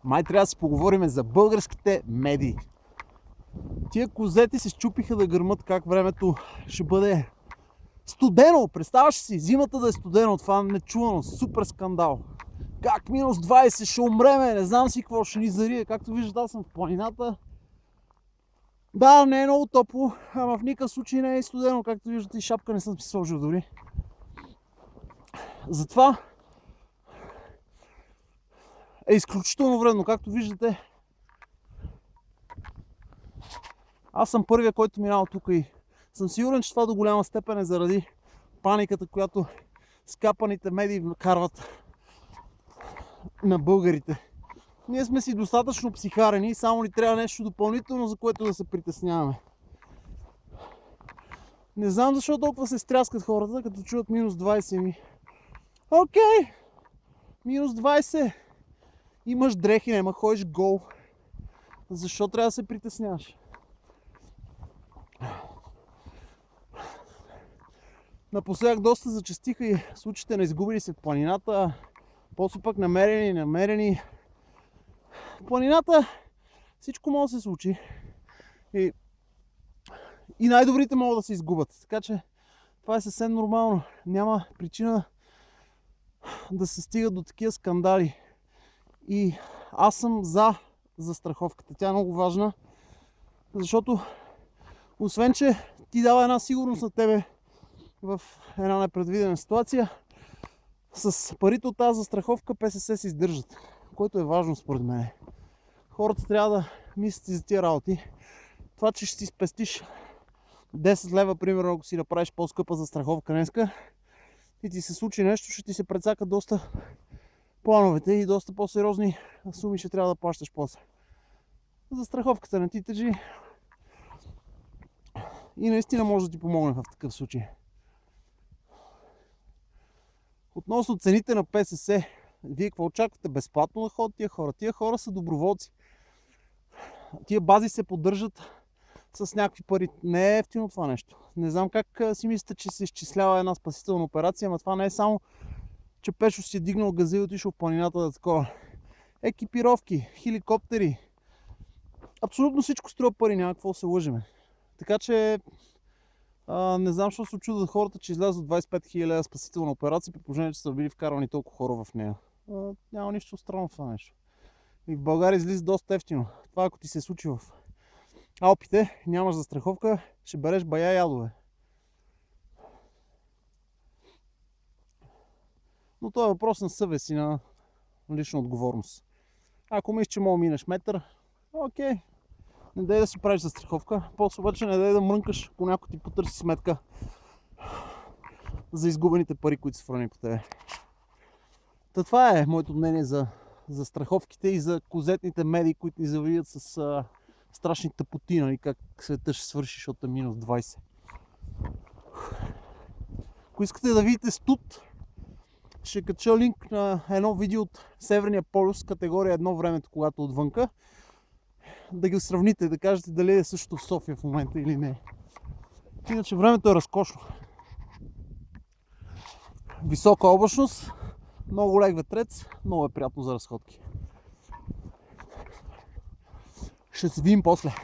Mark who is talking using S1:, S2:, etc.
S1: Май трябва да си поговорим за българските медии. Тия козети се счупиха да гърмат как времето ще бъде студено. Представяш си, зимата да е студено, това нечувано, супер скандал. Как минус 20 ще умреме, не знам си какво ще ни зарие. Както виждате, аз съм в планината. Да, не е много топло, ама в никакъв случай не е студено. Както виждате, и шапка не съм си сложил дори. Затова е изключително вредно. Както виждате, аз съм първия, който минава тук и съм сигурен, че това до голяма степен е заради паниката, която скапаните медии вкарват на българите. Ние сме си достатъчно психарени и само ни трябва нещо допълнително, за което да се притесняваме. Не знам защо толкова се стряскат хората, като чуят минус 20 ми. Окей, минус 20. Имаш дрехи, нема ходиш гол. Защо трябва да се притесняваш? Напоследък доста зачестиха и случаите на изгубили се в планината. После пък намерени. В планината всичко може да се случи. И най-добрите могат да се изгубят. Така че това е съвсем нормално. Няма причина да се стига до такива скандали. И аз съм за застраховката. Тя е много важна. Защото освен, че ти дава една сигурност на тебе в една непредвидена ситуация, с парите от тази застраховка ПСС се издържат. Което е важно според мен. Хората трябва да мислят и за тия работи. Това, че ще си спестиш 10 лева, примерно, ако си направиш по-скъпа застраховка днеска и ти се случи нещо, ще ти се прецака доста плановете и доста по-сериозни суми ще трябва да плащаш после. Застраховката не ти тежи и наистина може да ти помогне в такъв случай. Относно цените на ПСС, вие какво очаквате? Безплатно да ходят тия хора? Тия хора са доброволци. Тия бази се поддържат с някакви пари. Не е ефтино това нещо. Не знам как си мислите, че се изчислява една спасителна операция, но това не е само, че Пешо си е дигнал газа и отишъл в планината да такова. Екипировки, хеликоптери. Абсолютно всичко струва пари, няма какво да се лъжеме. Така че не знам, защо се очудват хората, че излязат 25 000 спасителна операция, при положение, че са били вкарвани толкова хора в нея. Няма нищо странно в това нещо. И в България излиза доста ефтино. Това ако ти се случи в Алпите, нямаш застраховка, ще береш бая ядове. Но това е въпрос на съвест и на лична отговорност. Ако мислиш, че мога минеш метър, окей. Не дай да си правиш застраховка. После обаче не дай да мрънкаш, ако някой ти потърси сметка за изгубените пари, които са хвърлени по тебе. Та това е моето мнение за застраховките и за козетните медии, които ни завидят с страшни тъпоти, нали, как света ще свърши, защото е минус 20. Ако искате да видите студ, ще кача линк на едно видео от Северния полюс, категория 1 времето, когато отвънка. Да ги сравните, да кажете дали е също в София в момента или не. Иначе времето е разкошно. Висока облачност, много лек ветрец, много е приятно за разходки. Ще се видим после.